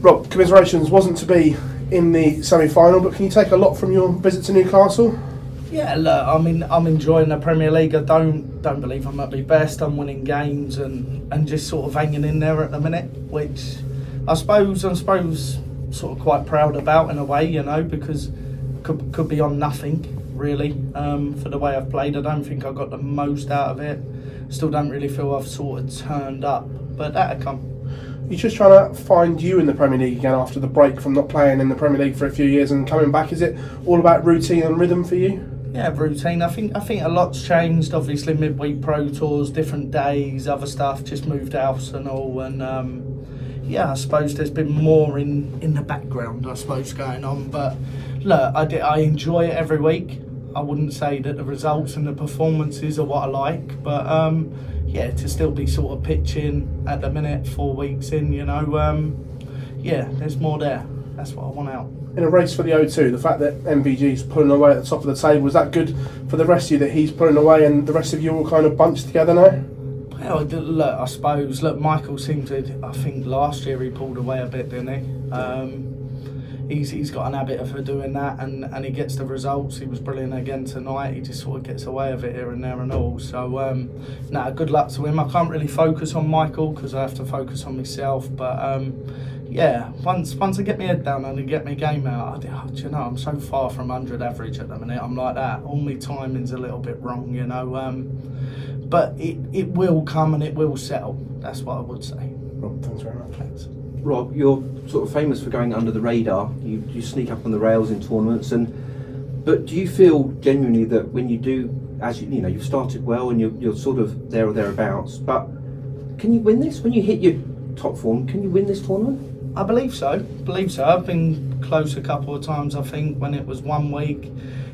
Rob, commiserations, wasn't to be in the semi-final, but can you take a lot from your visit to Newcastle? Yeah, look, I mean, I'm enjoying the Premier League. I don't believe I'm at my best. I'm winning games and just sort of hanging in there at the minute, which I suppose sort of quite proud about in a way, you know, because could be on nothing really for the way I've played. I don't think I got the most out of it. Still don't really feel I've sort of turned up, but that'll come. You're just trying to find you in the Premier League again after the break from not playing in the Premier League for a few years and coming back. Is it all about routine and rhythm for you? Yeah, routine. I think a lot's changed. Obviously, midweek pro tours, different days, other stuff. Just moved house and all, and yeah, I suppose there's been more in the background, I suppose, going on. But look, I enjoy it every week. I wouldn't say that the results and the performances are what I like, but yeah, to still be sort of pitching at the minute, 4 weeks in, you know, yeah, there's more there. That's what I want out. In a race for the O2, the fact that MVG's pulling away at the top of the table, is that good for the rest of you that he's pulling away and the rest of you all kind of bunched together now? Well, look, I suppose, Michael seemed to, I think last year he pulled away a bit, didn't he? He's got an habit of doing that and he gets the results. He was brilliant again tonight. He just sort of gets away with it here and there and all. So, good luck to him. I can't really focus on Michael because I have to focus on myself. But, yeah, once I get my head down and I get my game out, do you know, I'm so far from 100 average at the minute. I'm like that. All my timing's a little bit wrong, you know. But it will come and it will settle. That's what I would say. Rob, thanks very much. Thanks. Rob, you're sort of famous for going under the radar. You sneak up on the rails in tournaments, but do you feel genuinely that when you do, as you know, you've started well and you're sort of there or thereabouts, but can you win this? When you hit your top form, can you win this tournament? I believe so. I've been close a couple of times, I think, when it was 1 week.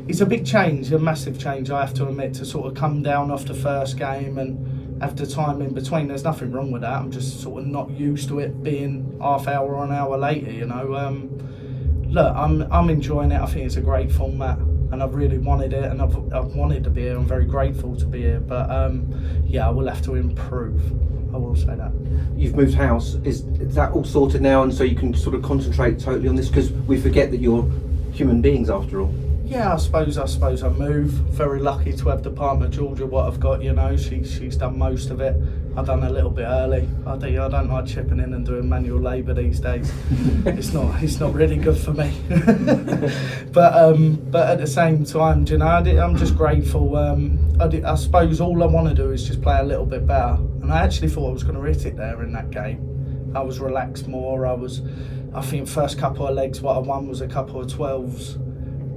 It's a big change, a massive change, I have to admit, to sort of come down off the first game and have the time in between. There's nothing wrong with that. I'm just sort of not used to it being half hour or an hour later, you know. Look, I'm enjoying it. I think it's a great format and I've really wanted it and I've wanted to be here. I'm very grateful to be here, but yeah, I will have to improve. I will say that. You've moved house. Is that all sorted now, and so you can sort of concentrate totally on this? Because we forget that you're human beings after all. Yeah, I suppose I move. Very lucky to have the partner Georgia. What I've got, you know, she's done most of it. I've done a little bit early. I don't like chipping in and doing manual labour these days. It's not really good for me. but at the same time, you know, I'm just grateful. I suppose all I want to do is just play a little bit better. And I actually thought I was going to hit it there in that game. I was relaxed more. I think first couple of legs, what I won was a couple of 12s.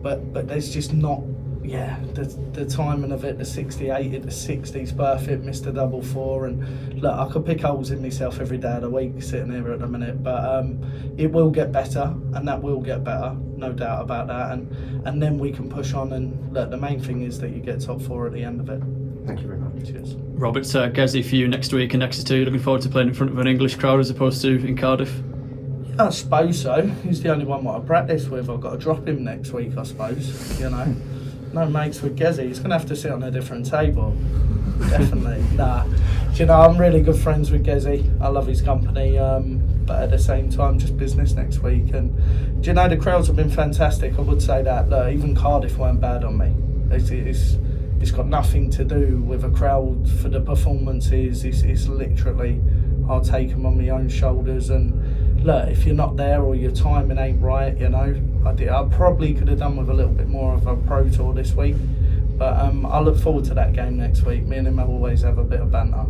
But there's just not, the timing of it, the 68 at the 60s perfect, missed a double 4, and look, I could pick holes in myself every day of the week sitting here at the minute, but it will get better, and that will get better, no doubt about that, and then we can push on, and look, the main thing is that you get top 4 at the end of it. Thank you very much. Cheers. Robert, Gezi for you next week in Exeter. Looking forward to playing in front of an English crowd as opposed to in Cardiff. I suppose so. He's the only one what I practice with. I've got to drop him next week, I suppose. You know, no mates with Gezi. He's going to have to sit on a different table. Definitely. Nah. Do you know, I'm really good friends with Gezi. I love his company. But at the same time, just business next week. And do you know, the crowds have been fantastic. I would say that. Look, even Cardiff weren't bad on me. It's got nothing to do with a crowd for the performances. It's literally, I'll take them on my own shoulders. And look, if you're not there or your timing ain't right, you know, I probably could have done with a little bit more of a pro tour this week. But I look forward to that game next week. Me and him always have a bit of banter.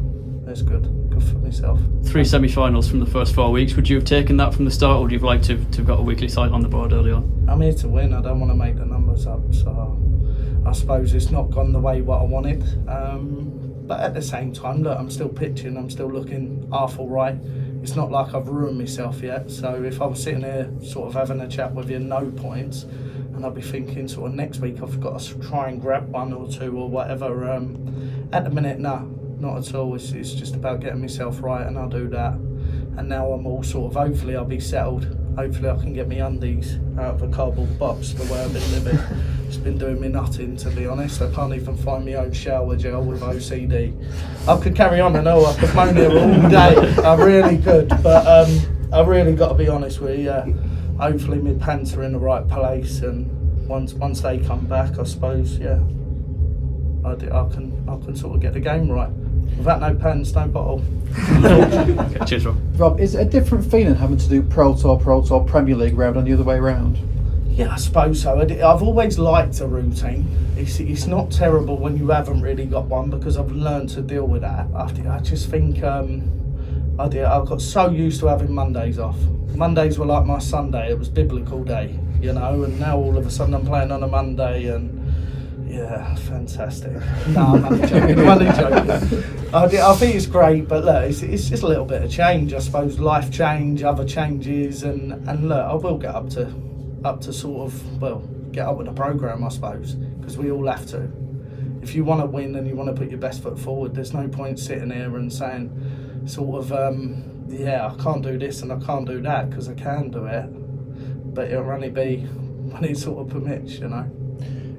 It's good for myself. 3 semi-finals from the first 4 weeks. Would you have taken that from the start, or would you have liked to have got a weekly site on the board early on? I'm here to win. I don't want to make the numbers up. So I suppose it's not gone the way what I wanted. But at the same time, look, I'm still pitching. I'm still looking half all right. It's not like I've ruined myself yet. So if I was sitting here sort of having a chat with you, no points, and I'd be thinking sort of next week I've got to try and grab 1 or 2 or whatever. At the minute, no, not at all. It's just about getting myself right, and I'll do that. And now I'm all sort of, hopefully I'll be settled. Hopefully I can get me undies out of a cardboard box the way I've been living. It's been doing me nothing, to be honest. I can't even find my own shower gel with OCD. I could carry on, I know, I could moan here all day. I really could. But I really got to be honest with you. Hopefully my pants are in the right place, and once they come back, I suppose, I can sort of get the game right. Without no pants, no bottle. Okay, cheers, Rob. Rob, is it a different feeling having to do Pro Tour, Premier League rather than the other way around? Yeah, I suppose so. I've always liked a routine. It's not terrible when you haven't really got one, because I've learned to deal with that. I just think I got so used to having Mondays off. Mondays were like my Sunday. It was biblical day, you know. And now all of a sudden I'm playing on a Monday, and yeah, fantastic. No, I'm only joking. I'm only joking. I think it's great, but look, it's just a little bit of change, I suppose. Life change, other changes, and look, I will get up to sort of, well, get up with the programme, I suppose, because we all have to. If you want to win and you want to put your best foot forward, there's no point sitting here and saying sort of, I can't do this and I can't do that, because I can do it, but it'll only be when it sort of permits, you know.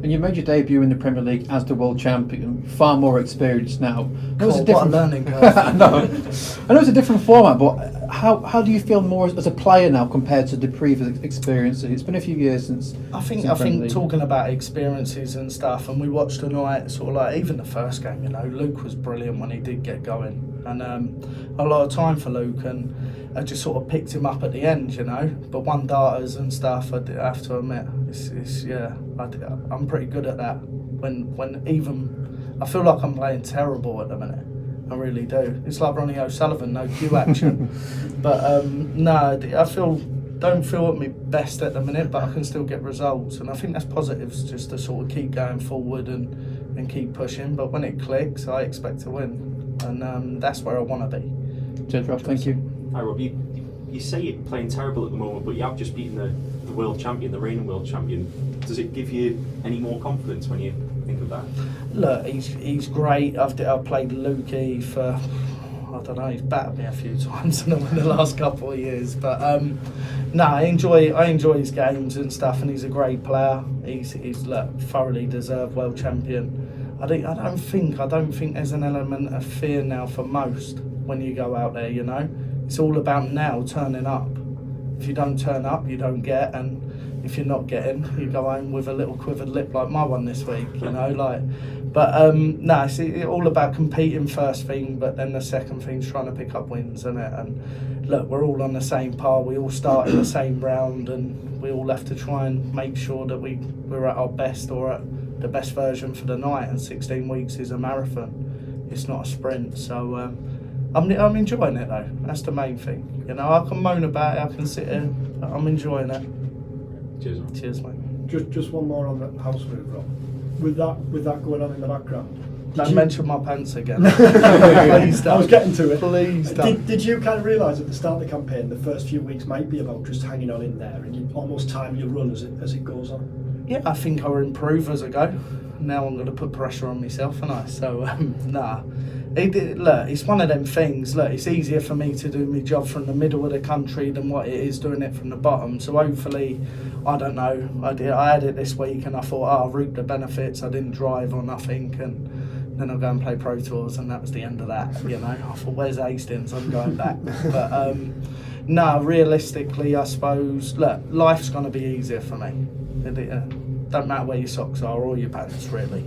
And you made your debut in the Premier League as the world champion, far more experienced now. What a learning curve. I know it's a different format, but how do you feel more as a player now compared to the previous experiences? It's been a few years since. I think talking about experiences and stuff, and we watched tonight, sort of like even the first game, you know, Luke was brilliant when he did get going, and a lot of time for Luke, and I just sort of picked him up at the end, you know. But one darters and stuff, I have to admit, I'm pretty good at that. When even I feel like I'm playing terrible at the minute, I really do. It's like Ronnie O'Sullivan, no cue action. But don't feel at my best at the minute, but I can still get results, and I think that's positives, just to sort of keep going forward and keep pushing. But when it clicks, I expect to win, and that's where I want to be. Cheers, Rob. Thank you. Hi Rob, you say you're playing terrible at the moment, but you have just beaten the world champion, the reigning world champion. Does it give you any more confidence when you think of that? Look, he's great. I've played Lukey for, I don't know, he's battered me a few times in the last couple of years. But I enjoy his games and stuff, and he's a great player. He's thoroughly deserved world champion. I don't think there's an element of fear now for most when you go out there, you know. It's all about now turning up. If you don't turn up, you don't get, and if you're not getting, you go home with a little quivered lip like my one this week, you know, like. But it's all about competing first thing, but then the second thing's trying to pick up wins, isn't it? And look, we're all on the same par. We all start in the same round, and we all have to try and make sure that we're at our best, or at the best version for the night. And 16 weeks is a marathon. It's not a sprint. So I'm enjoying it though. That's the main thing. You know, I can moan about it. I can sit here. But I'm enjoying it. Cheers, mate. Just one more on the house move, Rob. With that going on in the background. Don't mention my pants again. Please don't. I was getting to it. Please don't. Did you kind of realise at the start of the campaign, the first few weeks might be about just hanging on in there, and you almost time your run as it goes on? Yeah, I think I'll improve as I go. Now I'm going to put pressure on myself, and so Look, it's one of them things. Look, it's easier for me to do my job from the middle of the country than what it is doing it from the bottom. So hopefully, I don't know. I had it this week, and I thought, I'll reap the benefits. I didn't drive or nothing, and then I'll go and play Pro Tours, and that was the end of that. You know, I thought, where's Hastings? I'm going back. But realistically, I suppose, look, life's going to be easier for me. Don't matter where your socks are or your pants, really.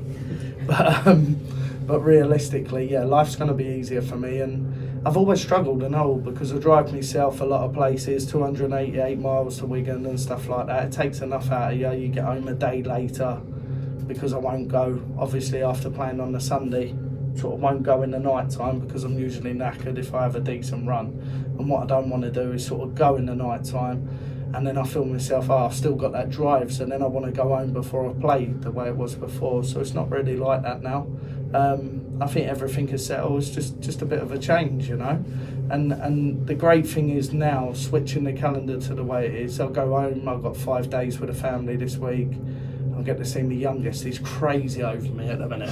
But realistically, yeah, life's going to be easier for me. And I've always struggled, and all, because I drive myself a lot of places, 288 miles to Wigan and stuff like that. It takes enough out of you. You get home a day later, because I won't go, obviously, after playing on the Sunday. Sort of won't go in the night time, because I'm usually knackered if I have a decent run. And what I don't want to do is sort of go in the night time, and then I feel myself, I've still got that drive, so then I want to go home before I play the way it was before. So it's not really like that now. I think everything is settled. It's just a bit of a change, you know. And the great thing is now, switching the calendar to the way it is. I'll go home, I've got 5 days with the family this week. I'll get to see my youngest. He's crazy over me at the minute.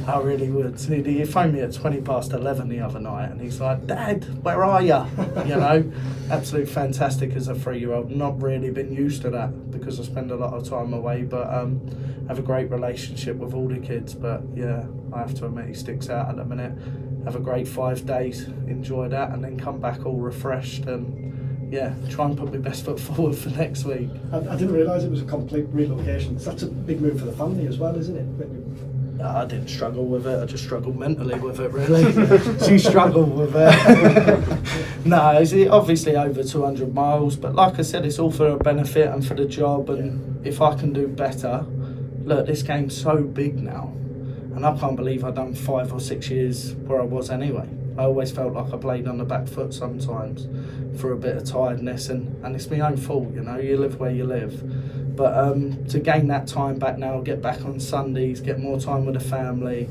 I really would. He phoned me at 11:20 the other night, and he's like, "Dad, where are you?" You know, absolute fantastic as a 3-year-old. Not really been used to that, because I spend a lot of time away, but have a great relationship with all the kids. But yeah, I have to admit, he sticks out at the minute. Have a great 5 days, enjoy that, and then come back all refreshed and yeah, try and put my best foot forward for next week. I didn't realise it was a complete relocation. That's a big move for the family as well, isn't it? I didn't struggle with it. I just struggled mentally with it, really. She struggled with it. No, it's obviously over 200 miles, but like I said, it's all for a benefit and for the job. And if I can do better, look, this game's so big now, and I can't believe I've done 5 or 6 years where I was anyway. I always felt like I played on the back foot sometimes for a bit of tiredness, and it's my own fault, you know. You live where you live. But to gain that time back now, get back on Sundays, get more time with the family,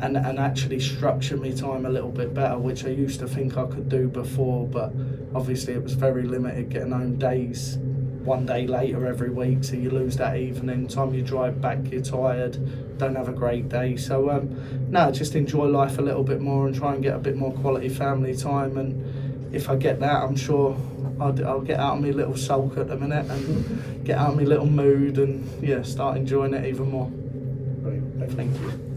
and actually structure my time a little bit better, which I used to think I could do before, but obviously it was very limited, getting home days, one day later every week, so you lose that evening. Time you drive back, you're tired, don't have a great day. So no, just enjoy life a little bit more and try and get a bit more quality family time, and if I get that, I'm sure I'll get out of my little sulk at the minute and get out of my little mood and, yeah, start enjoying it even more. Brilliant. Thank you.